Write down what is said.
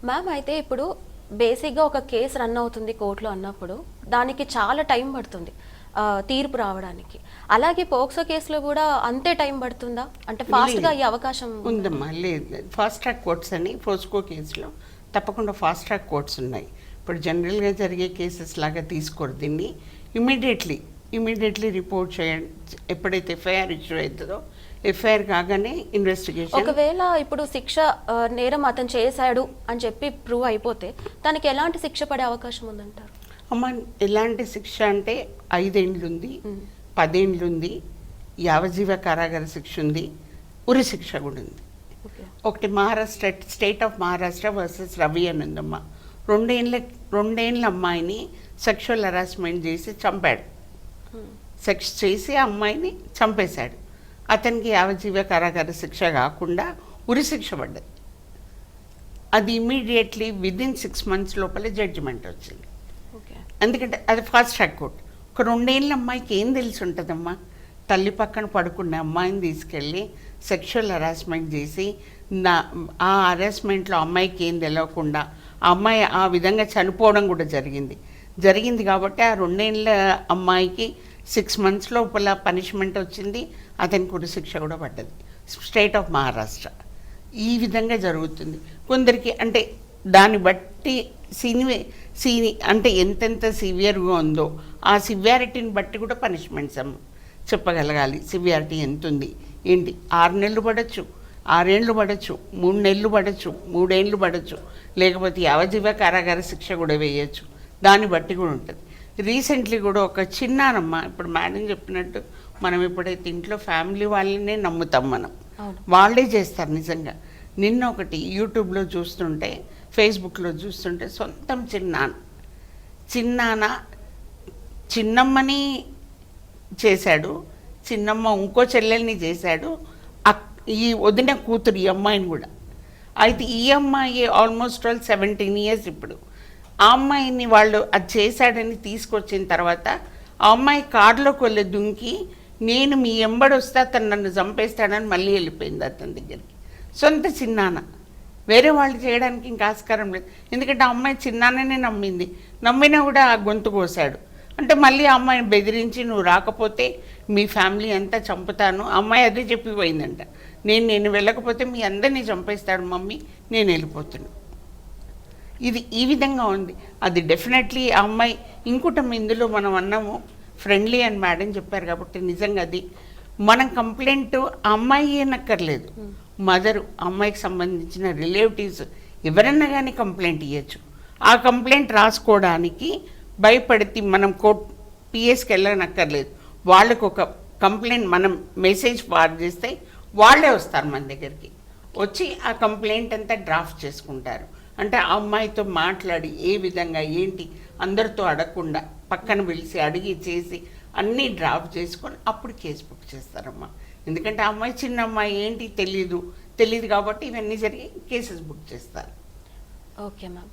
Ma'am అయితే ఇప్పుడు బేసిక్గా ఒక కేసు రన్ అవుతుంది కోర్టులో అన్నప్పుడు దానికి చాలా టైం పడుతుంది తీర్పు రావడానికి. అలాగే పోక్సో కేసులో కూడా అంతే టైం పడుతుందా? అంటే ఫాస్ట్గా అయ్యే అవకాశం ఉందమ్మా. లేదు, ఫాస్ట్ ట్రాక్ కోర్ట్స్ అని పోస్కో కేసులో తప్పకుండా ఫాస్ట్ ట్రాక్ కోర్ట్స్ ఉన్నాయి. ఇప్పుడు జనరల్గా జరిగే కేసెస్ లాగా తీసుకోరు దీన్ని. ఇమీడియట్లీ రిపోర్ట్ చేయండి. ఎప్పుడైతే ఎఫ్ఐఆర్ ఇష్యూ అవుతుందో ఎఫ్ఐఆర్ కాగానే ఇన్వెస్టిగేషన్. ఒకవేళ ఇప్పుడు శిక్ష నేరం అతను చేశాడు అని చెప్పి ప్రూవ్ అయిపోతే దానికి ఎలాంటి శిక్ష పడే అవకాశం ఉందంటారు? అమ్మ, ఎలాంటి శిక్ష అంటే 5 ఏళ్ళు ఉంది, 10 ఏళ్ళు ఉంది, యావజ్జీవ కారాగార శిక్ష ఉంది, ఉరి శిక్ష కూడా ఉంది. ఒకటి Maharashtra, state of Maharashtra versus Ravi అని ఉందమ్మా. 2 ఏళ్ళ అమ్మాయిని సెక్షువల్ హెరాస్మెంట్ చేసి చంపాడు. సెక్స్ చేసి ఆ అమ్మాయిని చంపేశాడు. అతనికి యావజ్జీవ కారాగార శిక్ష కాకుండా ఉరి శిక్ష పడ్డది. అది ఇమీడియట్లీ విదిన్ 6 months లోపల జడ్జిమెంట్ వచ్చింది. ఎందుకంటే అది ఫాస్ట్ ట్రాక్ కోర్ట్. ఒక 2 ఏళ్ళ అమ్మాయికి ఏం తెలిసి ఉంటుందమ్మా? తల్లి పక్కన పడుకున్న అమ్మాయిని తీసుకెళ్ళి సెక్షువల్ హెరాస్మెంట్ చేసి ఆ హెరాస్మెంట్లో అమ్మాయికి ఏం తెలియకుండా ఆ అమ్మాయి ఆ విధంగా చనిపోవడం కూడా జరిగింది కాబట్టి ఆ 2 ఏళ్ళ అమ్మాయికి 6 months లోపల పనిష్మెంట్ వచ్చింది. అతనికి ఉరి శిక్ష కూడా పడ్డది. State of Maharashtra. ఈ విధంగా జరుగుతుంది. కొందరికి అంటే దాన్ని బట్టి సీని అంటే ఎంతెంత సివియర్గా ఉందో ఆ సివియారిటీని బట్టి కూడా పనిష్మెంట్స్ చెప్పగలగాలి. సివియారిటీ ఎంత ఉంది ఏంటి. 6 నెలలు పడవచ్చు, 6 ఏళ్ళు పడవచ్చు, 3 నెలలు పడవచ్చు, 3 ఏళ్ళు పడవచ్చు, లేకపోతే యావజ్జీవ కారాగార శిక్ష కూడా వేయచ్చు. దాన్ని బట్టి కూడా ఉంటుంది. రీసెంట్లీ కూడా ఒక చిన్నానమ్మ, ఇప్పుడు మేడం చెప్పినట్టు మనం ఎప్పుడైతే ఇంట్లో ఫ్యామిలీ వాళ్ళనే నమ్ముతాం, మనం వాళ్ళే చేస్తారు నిజంగా. నిన్న ఒకటి యూట్యూబ్లో చూస్తుంటే, ఫేస్బుక్లో చూస్తుంటే సొంతం చిన్నమ్మని చేశాడు, చిన్నమ్మ ఇంకో చెల్లెల్ని చేశాడు, ఈ వదిన కూతురు ఈ అమ్మాయిని కూడా. అయితే ఈ అమ్మాయి ఆల్మోస్ట్ 17 years ఇప్పుడు. ఆ అమ్మాయిని వాళ్ళు అది చేశాడని తీసుకొచ్చిన తర్వాత ఆ అమ్మాయి కారులోకి వెళ్ళి దుంకి నేను మీ ఎంబడి వస్తే అతను నన్ను చంపేస్తాడని మళ్ళీ వెళ్ళిపోయింది అతని దగ్గరికి. సొంత చిన్నాన్న. వేరే వాళ్ళు చేయడానికి ఇంకా ఆస్కారం లేదు. ఎందుకంటే ఆ అమ్మాయి చిన్నాన్ననే నమ్మినా కూడా ఆ గొంతు కోసాడు. అంటే మళ్ళీ ఆ అమ్మాయిని బెదిరించి నువ్వు రాకపోతే మీ ఫ్యామిలీ అంతా చంపుతాను. అమ్మాయి అదే చెప్పిపోయిందంట. నేను వెళ్ళకపోతే మీ అందరినీ చంపేస్తాడు మమ్మీ, నేను వెళ్ళిపోతున్నాను. ఇది ఈ విధంగా ఉంది. అది డెఫినెట్లీ ఆ అమ్మాయి ఇంకోటం ఇందులో మనం అన్నాము ఫ్రెండ్లీ అని మేడం చెప్పారు కాబట్టి నిజంగా అది మనం కంప్లైంట్ ఆ అమ్మాయి ఏనక్కర్లేదు, మదరు, అమ్మాయికి సంబంధించిన రిలేటివ్స్ ఎవరన్నా కానీ కంప్లైంట్ ఇవ్వచ్చు. ఆ కంప్లైంట్ రాసుకోవడానికి భయపడితే మనం పిఎస్కి వెళ్ళనక్కర్లేదు. వాళ్ళకు ఒక కంప్లైంట్ మనం మెసేజ్ ఫార్వర్డ్ చేస్తే వాళ్ళే వస్తారు మన దగ్గరికి. వచ్చి ఆ కంప్లైంట్ అంతా డ్రాఫ్ట్ చేసుకుంటారు. అంటే ఆ అమ్మాయితో మాట్లాడి ఏ విధంగా ఏంటి అందరితో అడగకుండా పక్కన పిలిచి అడిగి చేసి అన్నీ డ్రాఫ్ట్ చేసుకొని అప్పుడు కేసు బుక్ చేస్తారమ్మా. ఎందుకంటే ఆ అమ్మాయి చిన్న అమ్మాయి ఏంటి తెలియదు కాబట్టి ఇవన్నీ జరిగి కేసెస్ బుక్ చేస్తారు. Okay ma'am.